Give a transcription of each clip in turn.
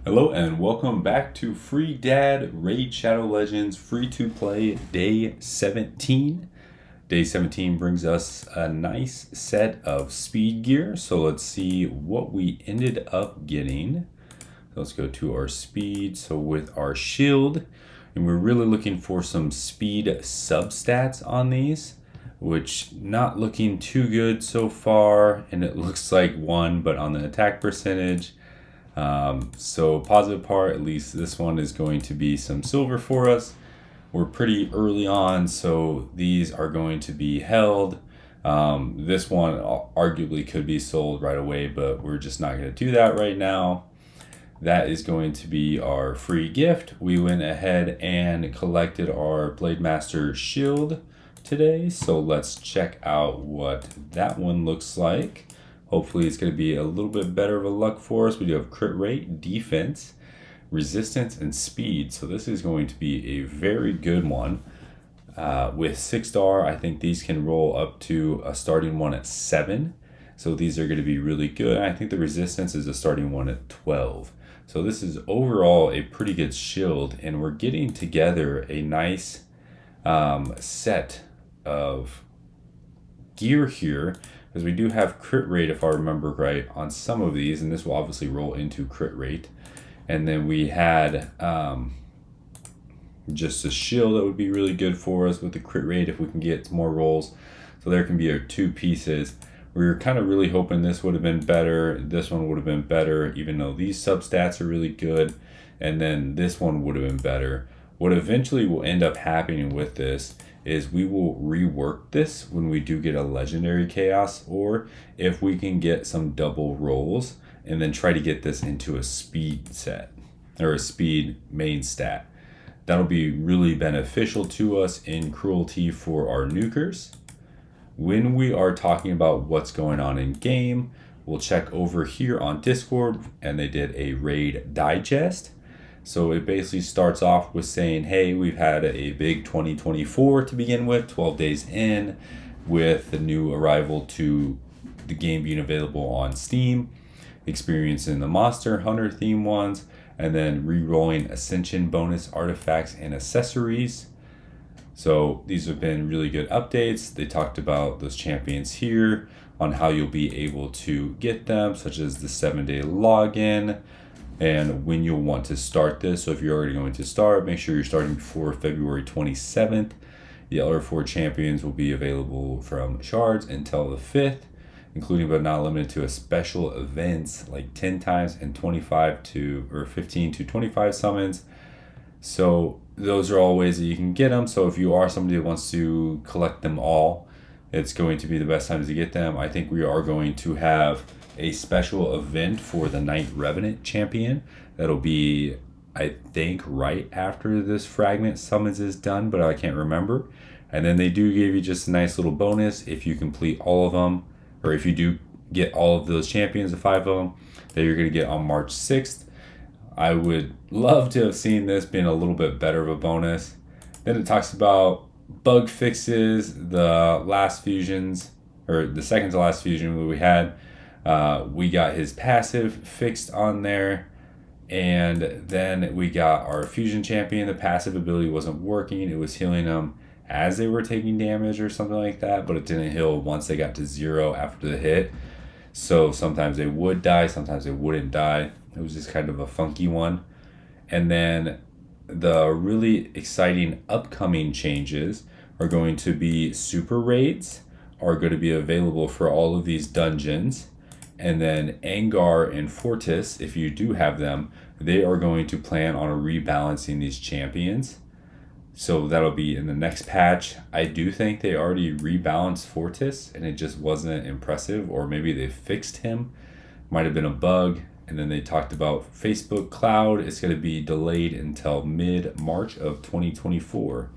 Hello and welcome back to FreeDad Raid Shadow Legends free to play day 17. Day 17 brings us a nice set of speed gear. So let's see what we ended up getting. Let's go to our speed. So with our shield, and we're really looking for some speed substats on these, which not looking too good so far. And it looks like 1, but on the attack percentage. So positive part, at least this one is going to be some silver for us. We're pretty early on, so these are going to be held. This one arguably could be sold right away, but we're just not going to do that right now. That is going to be our free gift. We went ahead and collected our Blade Master shield today, so let's check out what that one looks like. Hopefully it's going to be a little bit better of a luck for us. We do have crit rate, defense, resistance, and speed. So this is going to be a very good one. With 6-star, I think these can roll up to a starting one at 7. So these are going to be really good. I think the resistance is a starting one at 12. So this is overall a pretty good shield. And we're getting together a nice set of gear here. Because we do have crit rate, if I remember right, on some of these, and this will obviously roll into crit rate. And then we had just a shield that would be really good for us with the crit rate if we can get more rolls. So there can be our 2 pieces. We were kind of really hoping this would have been better. This one would have been better, even though these substats are really good. And then this one would have been better. What eventually will end up happening with this is we will rework this when we do get a legendary chaos, or if we can get some double rolls and then try to get this into a speed set or a speed main stat. That'll be really beneficial to us in cruelty for our nukers. When we are talking about what's going on in game, we'll check over here on Discord, and they did a raid digest. So it basically starts off with saying, hey, we've had a big 2024 to begin with, 12 days in, with the new arrival to the game being available on Steam, experiencing the Monster Hunter theme ones, and then re-rolling Ascension bonus artifacts and accessories. So these have been really good updates. They talked about those champions here, on how you'll be able to get them, such as the 7-day login, and when you'll want to start this. So if you're already going to start, make sure you're starting before February 27th. The other 4 champions will be available from shards until the 5th, including but not limited to a special events like 10 times and 15 to 25 summons. So those are all ways that you can get them. So if you are somebody that wants to collect them all, it's going to be the best time to get them. I think we are going to have a special event for the Night Revenant champion. That'll be, I think, right after this Fragment summons is done, but I can't remember. And then they do give you just a nice little bonus if you complete all of them, or if you do get all of those champions, the 5 of them, that you're going to get on March 6th. I would love to have seen this being a little bit better of a bonus. Then it talks about bug fixes, the last fusions, or the second to last fusion that we had. We got his passive fixed on there, and then we got our fusion champion. The passive ability wasn't working. It was healing them as they were taking damage or something like that, but it didn't heal once they got to 0 after the hit. So sometimes they would die, sometimes they wouldn't die. It was just kind of a funky one. And then the really exciting upcoming changes are going to be super raids are going to be available for all of these dungeons. And then Angar and Fortis, if you do have them, they are going to plan on rebalancing these champions. So that'll be in the next patch. I do think they already rebalanced Fortis and it just wasn't impressive, or maybe they fixed him. Might have been a bug. And then they talked about Facebook Cloud. It's going to be delayed until mid-March of 2024.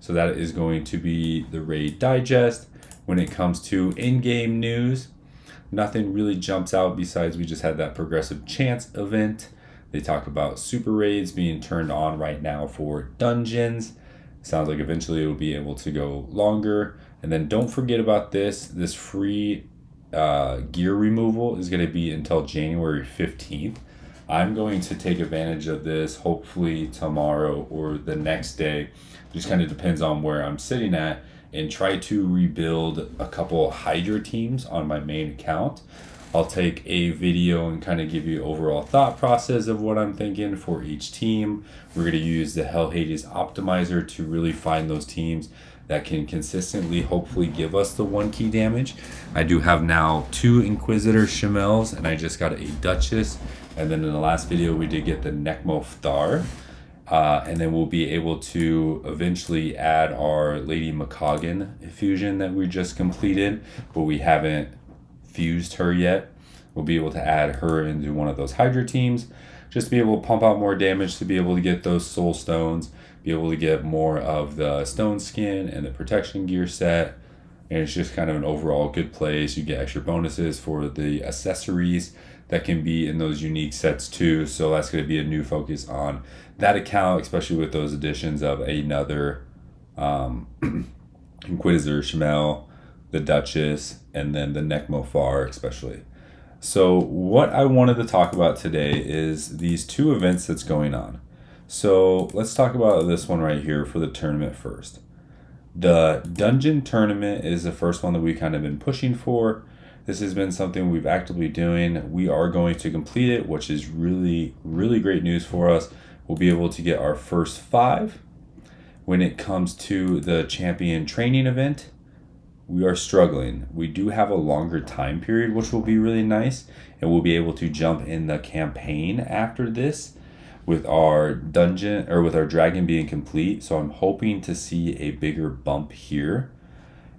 So that is going to be the raid digest. When it comes to in-game news, nothing really jumps out besides we just had that progressive chance event. They talk about super raids being turned on right now for dungeons. Sounds like eventually it will be able to go longer. And then don't forget about this free gear removal is going to be until January 15th. I'm going to take advantage of this hopefully tomorrow or the next day. Just kind of depends on where I'm sitting at, and try to rebuild a couple Hydra teams on my main account. I'll take a video and kind of give you overall thought process of what I'm thinking for each team. We're going to use the Hell Hades optimizer to really find those teams that can consistently hopefully give us the 1 key damage. I do have now 2 Inquisitor Shamels, and I just got a Duchess, and then in the last video we did get the Necmo Thar. And then we'll be able to eventually add our Lady Macagan fusion that we just completed, but we haven't fused her yet. We'll be able to add her into one of those Hydra teams, just to be able to pump out more damage, to be able to get those soul stones, be able to get more of the stone skin and the protection gear set. And it's just kind of an overall good place. You get extra bonuses for the accessories that can be in those unique sets too. So that's going to be a new focus on that account, especially with those additions of another Inquisitor Shamel, the Duchess, and then the Necmo Far especially. So what I wanted to talk about today is these 2 events that's going on. So let's talk about this one right here for the tournament first. The dungeon tournament is the first one that we've kind of been pushing for. This has been something we've actively doing. We are going to complete it, which is really, really great news for us. We'll be able to get our first 5. When it comes to the champion training event, we are struggling. We do have a longer time period, which will be really nice, and we'll be able to jump in the campaign after this with our dungeon, or with our dragon being complete. So I'm hoping to see a bigger bump here.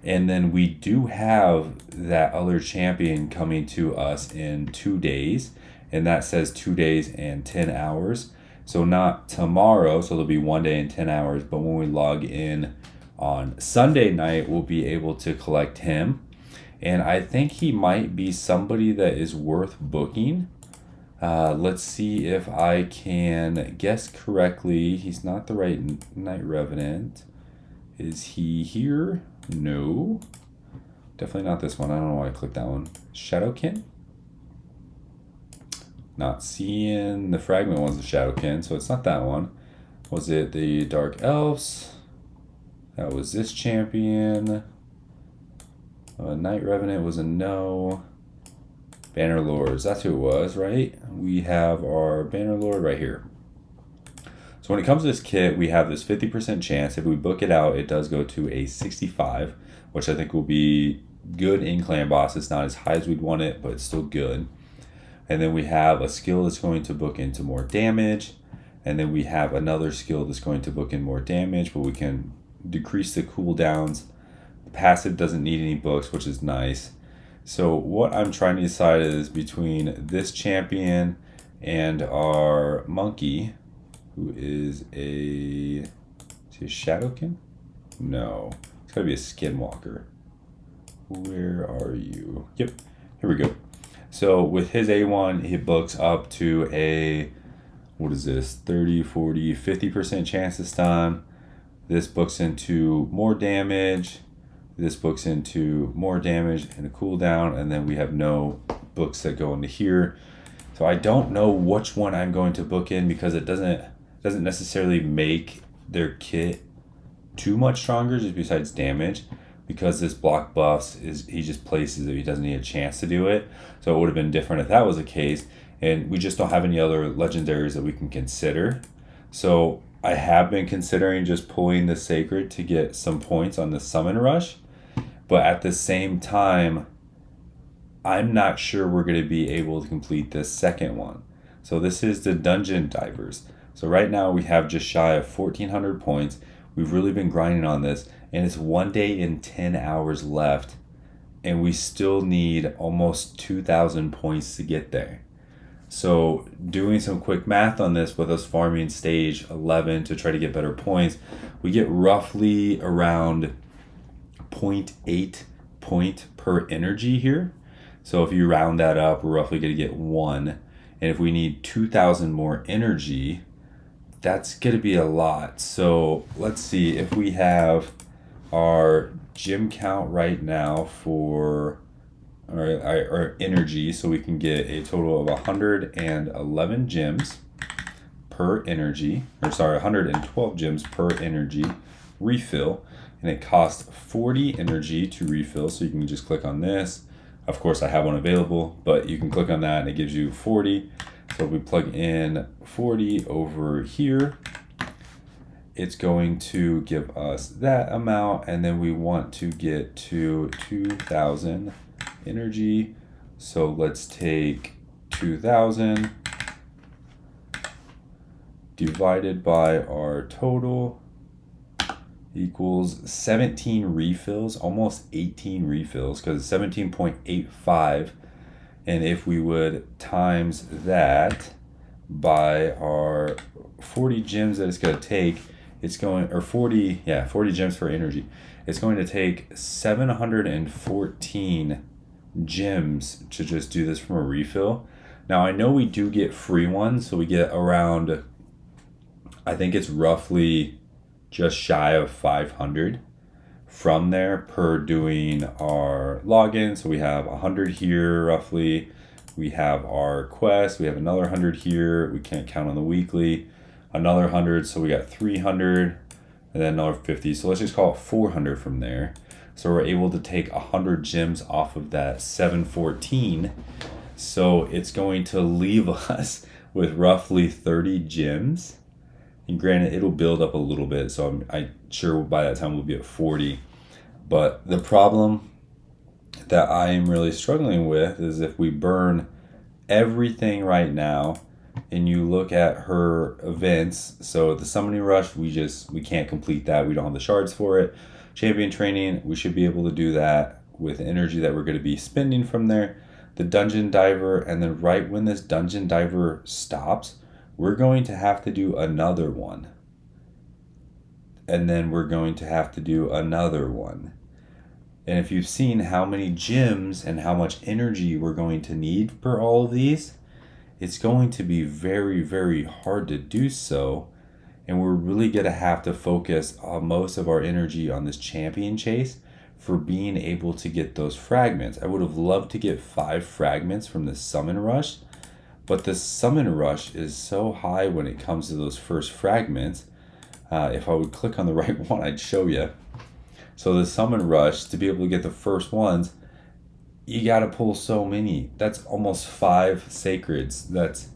And then we do have that other champion coming to us in 2 days, and that says 2 days and 10 hours. So not tomorrow, so there'll be 1 day and 10 hours, but when we log in on Sunday night, we'll be able to collect him. And I think he might be somebody that is worth booking. Let's see if I can guess correctly. He's not the right Knight Revenant. Is he here? No. Definitely not this one. I don't know why I clicked that one. Shadowkin? Not seeing. The Fragment one's the Shadowkin, so it's not that one. Was it the Dark Elves? That was this champion. Knight Revenant was a no. Banner Lords, that's who it was, right? We have our Banner Lord right here. So when it comes to this kit, we have this 50% chance. If we book it out, it does go to a 65, which I think will be good in clan boss. It's not as high as we'd want it, but it's still good. And then we have a skill that's going to book into more damage. And then we have another skill that's going to book in more damage, but we can decrease the cooldowns. The passive doesn't need any books, which is nice. So what I'm trying to decide is between this champion and our monkey, who is a Shadowkin? No, it's gotta be a Skinwalker. Where are you? Yep, here we go. So with his A1, he books up to a, what is this, 30, 40, 50% chance this time. This books into more damage. This books into more damage and a cooldown, and then we have no books that go into here. So I don't know which one I'm going to book in, because it doesn't necessarily make their kit too much stronger, just besides damage, because this block buffs is, he just places it, he doesn't need a chance to do it. So it would have been different if that was the case, and we just don't have any other legendaries that we can consider. So I have been considering just pulling the Sacred to get some points on the Summon Rush. But at the same time, I'm not sure we're going to be able to complete this second one. So this is the Dungeon Divers. So right now we have just shy of 1,400 points. We've really been grinding on this, and it's 1 day and 10 hours left. And we still need almost 2,000 points to get there. So doing some quick math on this, with us farming stage 11 to try to get better points, we get roughly around 0.8 point per energy here. So if you round that up, we're roughly going to get 1. And if we need 2,000 more energy, that's going to be a lot. So let's see if we have our gym count right now for or energy, so we can get a total of 111 gems per energy, 112 gems per energy refill, and it costs 40 energy to refill. So you can just click on this. Of course, I have one available, but you can click on that and it gives you 40. So if we plug in 40 over here, it's going to give us that amount, and then we want to get to 2,000 energy. So let's take 2,000 divided by our total equals 17 refills, almost 18 refills, because it's 17.85. And if we would times that by our 40 gems that it's going to take, it's going, or 40 gems for energy. It's going to take 714 gems to just do this from a refill. Now I know we do get free ones, so we get around, I think it's roughly just shy of 500 from there per doing our login. So we have 100 here roughly. We have our quest. We have another 100 here. We can't count on the weekly. Another 100. So we got 300 and then another 50. So let's just call it 400 from there. So we're able to take 100 gems off of that 714. So it's going to leave us with roughly 30 gems. And granted, it'll build up a little bit, so I'm sure by that time we'll be at 40. But the problem that I am really struggling with is if we burn everything right now, and you look at her events, so the summoning rush, we can't complete that. We don't have the shards for it. Champion training, we should be able to do that with energy that we're going to be spending from there. The dungeon diver, and then right when this dungeon diver stops, we're going to have to do another one. And then we're going to have to do another one. And if you've seen how many gems and how much energy we're going to need for all of these, it's going to be very, very hard to do so. And we're really going to have to focus most of our energy on this champion chase for being able to get those fragments. I would have loved to get 5 fragments from the summon rush, but the summon rush is so high when it comes to those first fragments. If I would click on the right one, I'd show you. So the summon rush, to be able to get the first ones, you got to pull so many. That's almost 5 sacreds. That's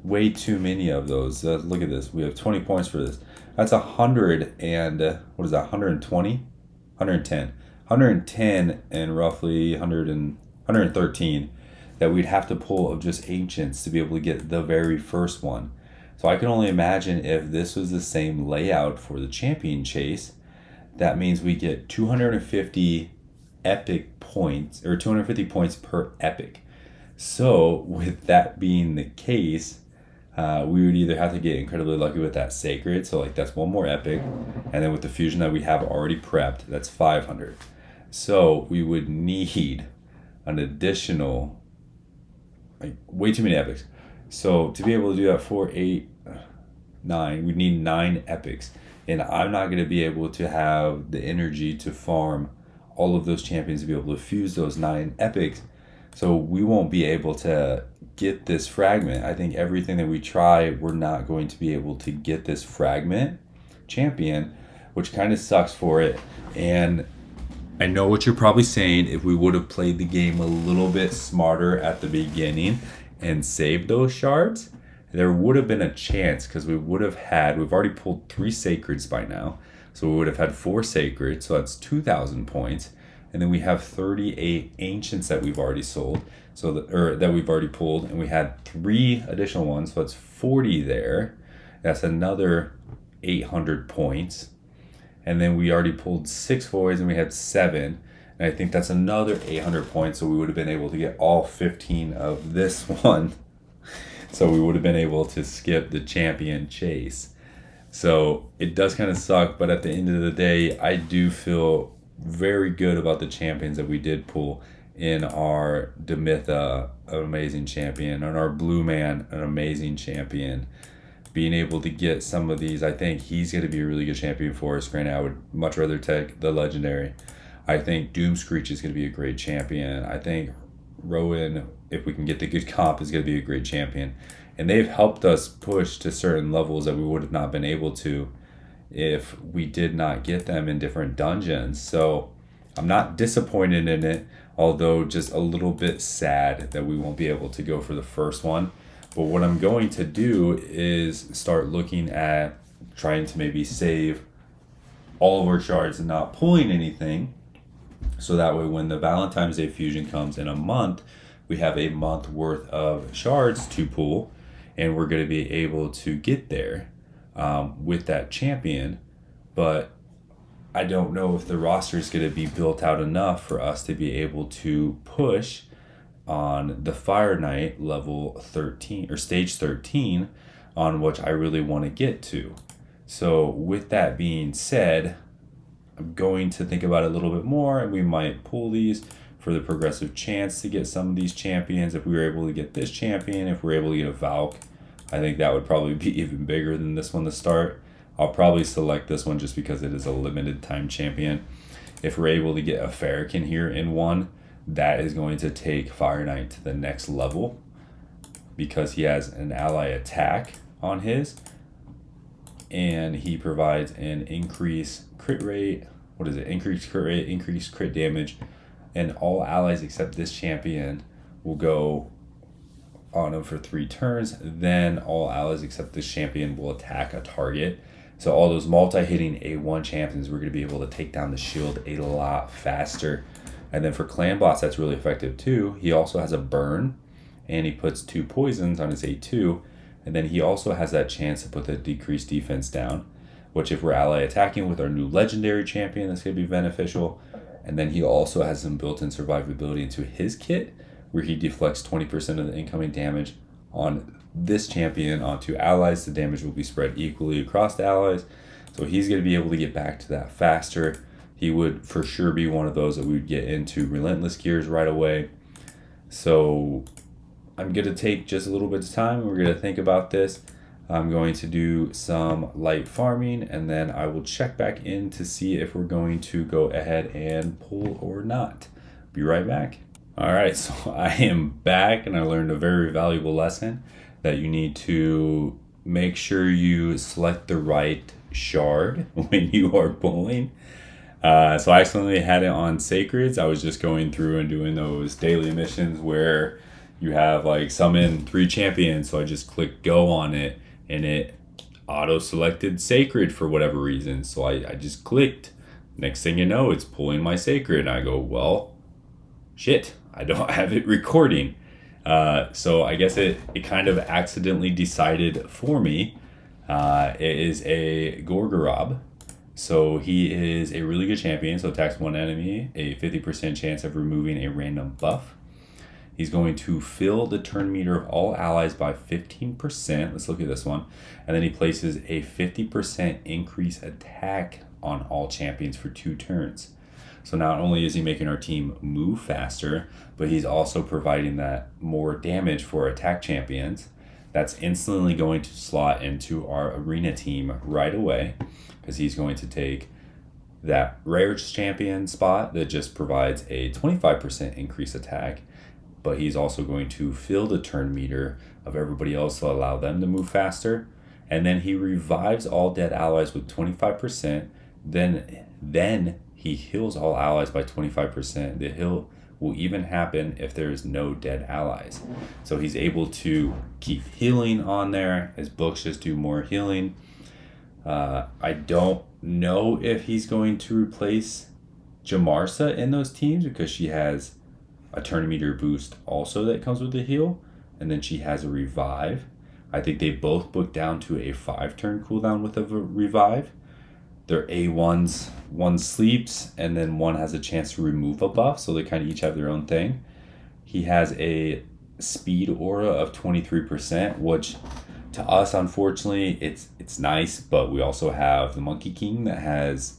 way too many of those. Look at this. We have 20 points for this. That's 100 and, what is that, 120? 110. 110 and roughly 113 that we'd have to pull of just ancients to be able to get the very first one. So I can only imagine if this was the same layout for the champion chase, that means we get 250 epic points, or 250 points per epic. So with that being the case, we would either have to get incredibly lucky with that sacred, so like that's one more epic, and then with the fusion that we have already prepped, that's 500. So we would need an additional, like, way too many epics. So to be able to do that 4, 8, 9, we need 9 epics, and I'm not going to be able to have the energy to farm all of those champions to be able to fuse those 9 epics. So we won't be able to get this fragment. I think everything that we try, we're not going to be able to get this fragment champion, which kind of sucks for it. And I know what you're probably saying. If we would have played the game a little bit smarter at the beginning and saved those shards, there would have been a chance, because we've already pulled 3 sacreds by now. So we would have had 4 sacreds, so that's 2,000 points. And then we have 38 ancients that we've already sold, that we've already pulled, and we had 3 additional ones, so that's 40 there. That's another 800 points. And then we already pulled 6 voids, and we had 7. And I think that's another 800 points, so we would have been able to get all 15 of this one. So we would have been able to skip the champion chase. So it does kind of suck, but at the end of the day, I do feel very good about the champions that we did pull in our Demitha, an amazing champion, and our Blue Man, an amazing champion. Being able to get some of these, I think he's going to be a really good champion for us. Granted, I would much rather take the legendary. I think Doomscreech is going to be a great champion. I think Rowan, if we can get the good comp, is going to be a great champion. And they've helped us push to certain levels that we would have not been able to if we did not get them in different dungeons. So I'm not disappointed in it, although just a little bit sad that we won't be able to go for the first one. But what I'm going to do is start looking at trying to maybe save all of our shards and not pulling anything. So that way when the Valentine's Day fusion comes in a month, we have a month worth of shards to pull, and we're going to be able to get there with that champion. But I don't know if the roster is going to be built out enough for us to be able to push on the Fire Knight level 13 or stage 13, on which I really want to get to. So with that being said, I'm going to think about it a little bit more, and we might pull these for the progressive chance to get some of these champions. If we were able to get this champion, if we're able to get a Valk, I think that would probably be even bigger than this one to start. I'll probably select this one just because it is a limited time champion. If we're able to get a Farrakhan here in one, that is going to take Fire Knight to the next level because he has an ally attack on his, and he provides an increased crit rate. What is it? Increased crit rate, increased crit damage, and all allies except this champion will go on him for 3 turns. Then all allies except this champion will attack a target. So all those multi-hitting A1 champions, we're going to be able to take down the shield a lot faster. And then for clan boss, that's really effective too. He also has a burn, and he puts 2 poisons on his A2. And then he also has that chance to put the decreased defense down, which if we're ally attacking with our new legendary champion, that's going to be beneficial. And then he also has some built-in survivability into his kit, where he deflects 20% of the incoming damage on this champion onto allies. The damage will be spread equally across the allies. So he's going to be able to get back to that faster. He would for sure be one of those that we would get into Relentless Gears right away. So I'm going to take just a little bit of time. We're going to think about this. I'm going to do some light farming, and then I will check back in to see if we're going to go ahead and pull or not. Be right back. All right, so I am back, and I learned a very valuable lesson that you need to make sure you select the right shard when you are pulling. So I accidentally had it on Sacreds. I was just going through and doing those daily missions where you have like summon 3 champions. So I just clicked go on it, and it auto-selected Sacred for whatever reason. So I just clicked. Next thing you know, it's pulling my Sacred. And I go, well, shit, I don't have it recording. So I guess it kind of accidentally decided for me. It is a Gorgorob. So he is a really good champion. So attacks one enemy, a 50% chance of removing a random buff. He's going to fill the turn meter of all allies by 15%. Let's look at this one. And then he places a 50% increase attack on all champions for 2 turns. So not only is he making our team move faster, but he's also providing that more damage for attack champions. That's instantly going to slot into our arena team right away, because he's going to take that rare champion spot that just provides a 25% increased attack, but he's also going to fill the turn meter of everybody else to allow them to move faster. And then he revives all dead allies with 25%. Then he heals all allies by 25%. The heal will even happen if there is no dead allies. So he's able to keep healing on there. His books just do more healing. I don't know if he's going to replace Jamarsa in those teams, because she has a turn meter boost also that comes with the heal, and then she has a revive. I think they both book down to a 5-turn cooldown with a revive. Their A1s, one sleeps, and then one has a chance to remove a buff, so they kind of each have their own thing. He has a speed aura of 23%, which to us, unfortunately, it's nice, but we also have the Monkey King that has,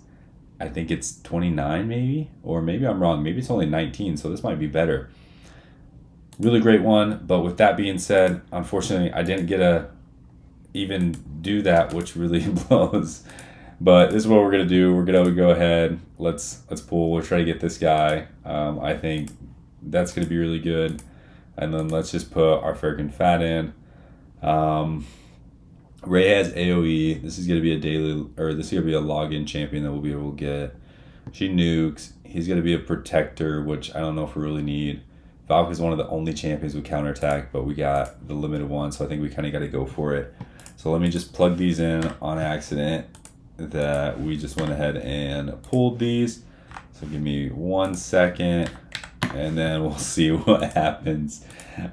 I think it's 29 maybe, or maybe I'm wrong, maybe it's only 19, so this might be better. Really great one, but with that being said, unfortunately, I didn't get to even do that, which really blows. But this is what we're going to do. We're going to go ahead, let's pull, we'll try to get this guy. I think That's going to be really good. And then let's just put our Fragment Fat in. Ray has AoE. This is going to be a daily, or this is going to be a login champion that we'll be able to get. She nukes. He's going to be a protector, which I don't know if we really need. Valk is one of the only champions with counterattack, but we got the limited one, so I think we kind of got to go for it. So let me just plug these in on accident that we just went ahead and pulled these. So give me 1 second, and then we'll see what happens.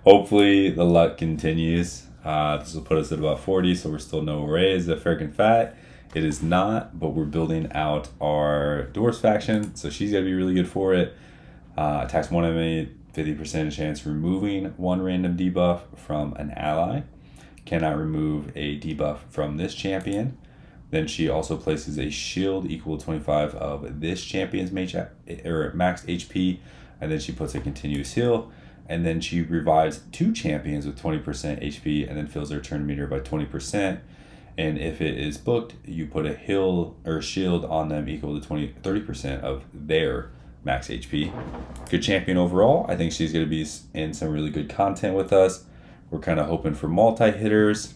Hopefully the luck continues. This will put us at about 40, so we're still no raise. The Fragment Fat, it is not, but we're building out our Dwarves faction, so she's going to be really good for it. Attacks one enemy, 50% chance removing one random debuff from an ally. Cannot remove a debuff from this champion. Then she also places a shield equal to 25 of this champion's max HP, and then she puts a continuous heal. And then she revives 2 champions with 20% HP and then fills their turn meter by 20%. And if it is booked, you put a heal or shield on them equal to 30% of their max HP. Good champion overall. I think she's going to be in some really good content with us. We're kind of hoping for multi-hitters.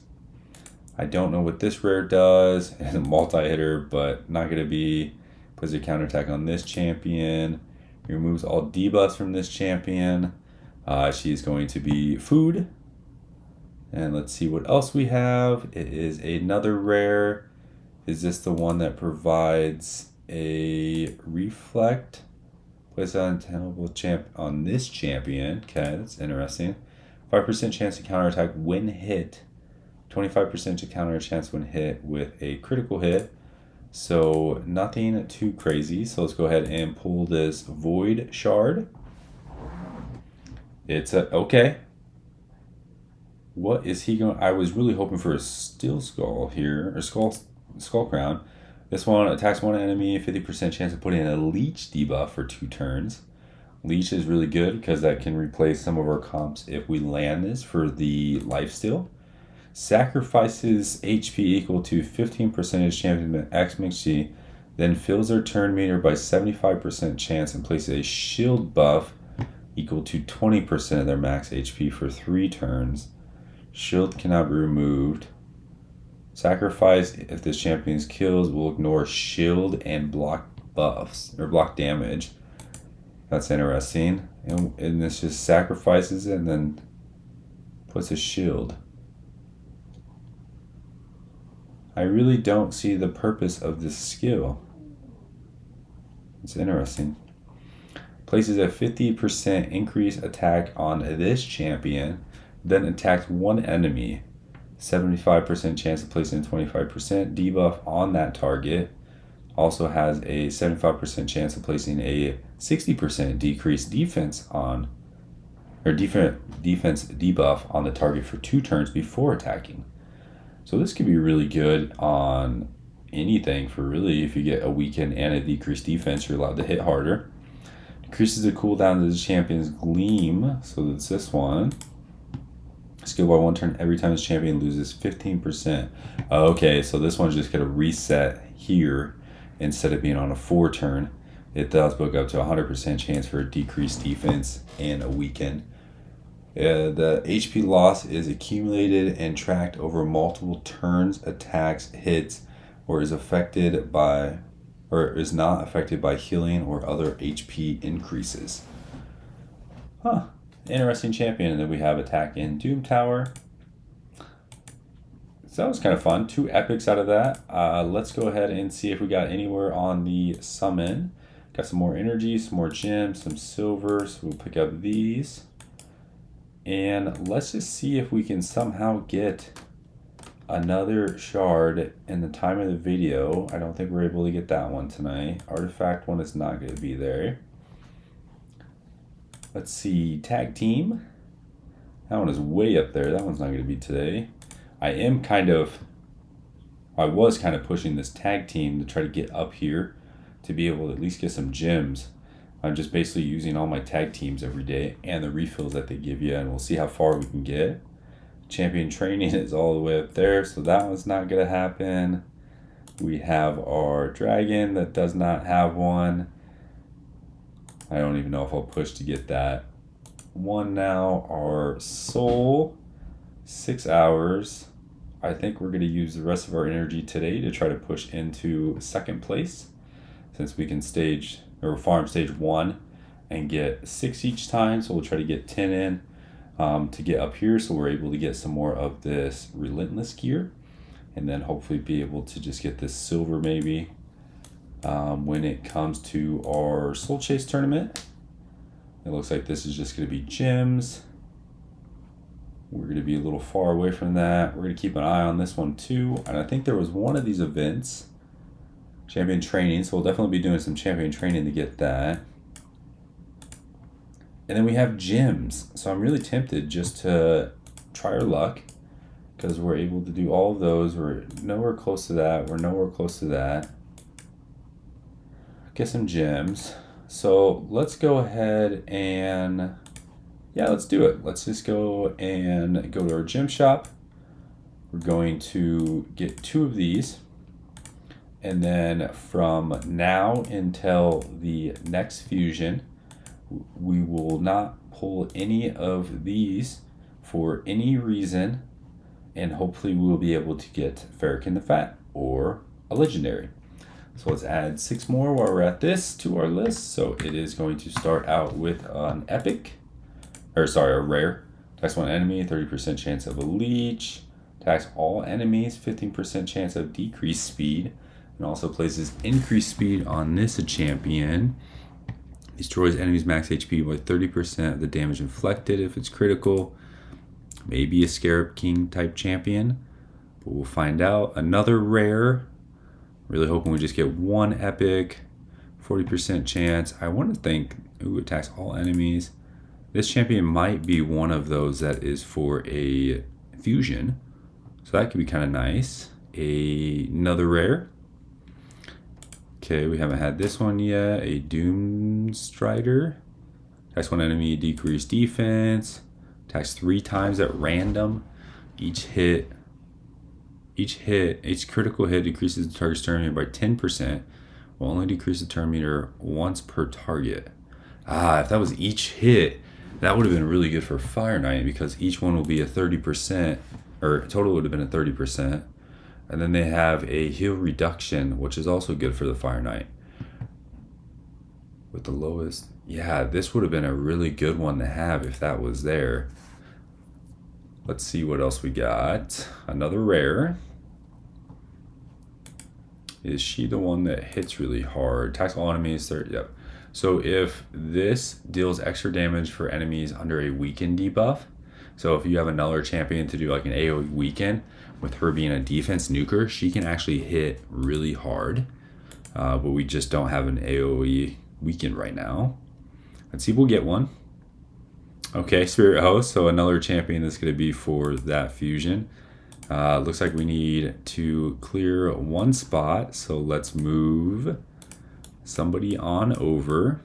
I don't know what this rare does. Multi-hitter, but not going to be. Puts a counterattack on this champion. Removes all debuffs from this champion. She's going to be food. And let's see what else we have. It is another rare. Is this the one that provides a reflect? Place untenable champ on this champion. Okay, that's interesting. 5% chance to counterattack when hit. 25% to counter a chance when hit with a critical hit. So nothing too crazy. So let's go ahead and pull this Void Shard. It's a, okay. What is he going? I was really hoping for a Steel Skull here, or Skull Crown. This one attacks one enemy, 50% chance of putting a Leech debuff for 2 turns. Leech is really good because that can replace some of our comps if we land this for the lifesteal. Sacrifices HP equal to 15% champion X MXG, then fills their turn meter by 75% chance and places a shield buff equal to 20% of their max HP for 3 turns. Shield cannot be removed. Sacrifice if this champion is killed will ignore shield and block buffs or block damage. That's interesting. And this just sacrifices it and then puts a shield. I really don't see the purpose of this skill. It's interesting. Places a 50% increase attack on this champion, then attacks one enemy. 75% chance of placing a 25% debuff on that target. Also has a 75% chance of placing a 60% decreased defense on, or defense debuff on the target for 2 turns before attacking. So this could be really good on anything for really, if you get a weaken and a decreased defense, you're allowed to hit harder. Decreases the cooldown of the champion's Gleam, so that's this one. Skill by 1 turn every time this champion loses 15%. Okay, so this one's just going to reset here instead of being on a 4 turn. It does book up to 100% chance for a decreased defense and a weaken. The HP loss is accumulated and tracked over multiple turns, attacks, hits, or is affected by, or is not affected by healing or other HP increases. Huh. Interesting champion. And then we have attack in Doom Tower. So that was kind of fun. 2 epics out of that. Let's go ahead and see if we got anywhere on the summon. Got some more energy, some more gems, some silver. So we'll pick up these. And let's just see if we can somehow get another shard in the time of the video. I don't think we're able to get that one tonight. Artifact one is not going to be there. Let's see, tag team. That one is way up there. That one's not going to be today. I was kind of pushing this tag team to try to get up here to be able to at least get some gems. I'm just basically using all my tag teams every day and the refills that they give you, and we'll see how far we can get. Champion training is all the way up there, so that one's not going to happen. We have our dragon that does not have one. I don't even know if I'll push to get that. 1 now. Our soul, 6 hours. I think we're going to use the rest of our energy today to try to push into second place, since we can stage or farm stage 1 and get 6 each time. So we'll try to get 10 in to get up here, so we're able to get some more of this relentless gear, and then hopefully be able to just get this silver maybe when it comes to our soul chase tournament. It looks like this is just going to be gems. We're going to be a little far away from that. We're going to keep an eye on this one too. And I think there was one of these events, champion training, so we'll definitely be doing some champion training to get that. And then we have gems. So I'm really tempted just to try our luck, because we're able to do all of those. We're nowhere close to that. We're nowhere close to that. Get some gems. So let's go ahead and, yeah, let's do it. Let's just go and go to our gem shop. We're going to get 2 of these. And then from now until the next fusion, we will not pull any of these for any reason. And hopefully we will be able to get Ferric the Fat or a legendary. So let's add 6 more while we're at this to our list. So it is going to start out with an epic, or sorry, a rare. Attacks 1 enemy, 30% chance of a leech. Attacks all enemies, 15% chance of decreased speed. And also places increased speed on this champion. Destroys enemies max HP by 30% of the damage inflicted if it's critical. Maybe a Scarab King type champion, but we'll find out. Another rare. Really hoping we just get 1 epic, 40% chance. I want to think, ooh, attacks all enemies. This champion might be one of those that is for a fusion, so that could be kind of nice. Another rare. Okay, we haven't had this one yet. A Doom Strider. Attacks 1 enemy, decreased defense. Attacks 3 times at random. Each critical hit decreases the target's turn meter by 10%. Will only decrease the turn meter once per target. If that was each hit, that would have been really good for Fire Knight, because each one will be a 30%, or total would have been a 30%. And then they have a heal reduction, which is also good for the Fire Knight. With the lowest, yeah, this would have been a really good one to have if that was there. Let's see what else we got. Another rare. Is she the one that hits really hard? Attacks all enemies, yep. So if this deals extra damage for enemies under a weaken debuff, so if you have another champion to do like an AoE weaken, with her being a defense nuker, she can actually hit really hard. But we just don't have an AoE weaken right now. Let's see if we'll get one. Okay, Spirit Host, so another champion that's going to be for that fusion. Looks like we need to clear 1 spot, so let's move somebody on over.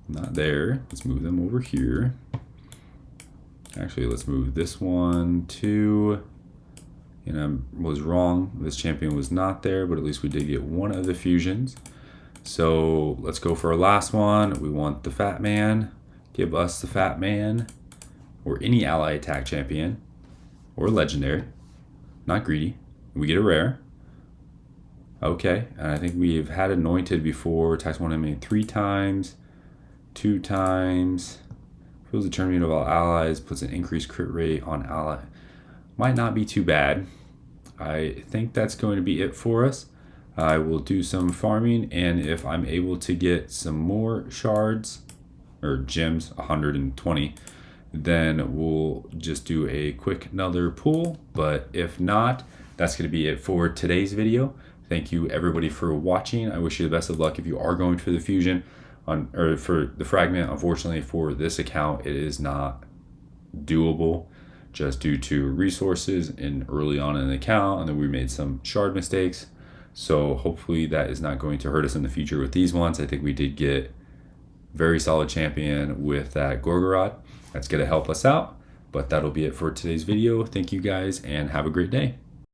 Not there. Let's move them over here. Actually, let's move this one too. And I was wrong. This champion was not there, but at least we did get one of the fusions. So let's go for our last one. We want the Fat Man. Give us the Fat Man, or any ally attack champion, or legendary. Not greedy. We get a rare. Okay, and I think we've had Anointed before. Attacks 1 enemy 3 times, 2 times. Fills the turn meter of all allies. Puts an increased crit rate on ally. Might not be too bad. I think that's going to be it for us. I will do some farming, and if I'm able to get some more shards, or gems, 120, then we'll just do a quick another pull. But if not, that's going to be it for today's video. Thank you everybody for watching. I wish you the best of luck if you are going for the fusion or for the fragment. Unfortunately for this account, it is not doable just due to resources and early on in the account, and then we made some shard mistakes. So hopefully that is not going to hurt us in the future with these ones. I think we did get very solid champion with that Gorgorod. That's going to help us out. But that'll be it for today's video. Thank you guys and have a great day.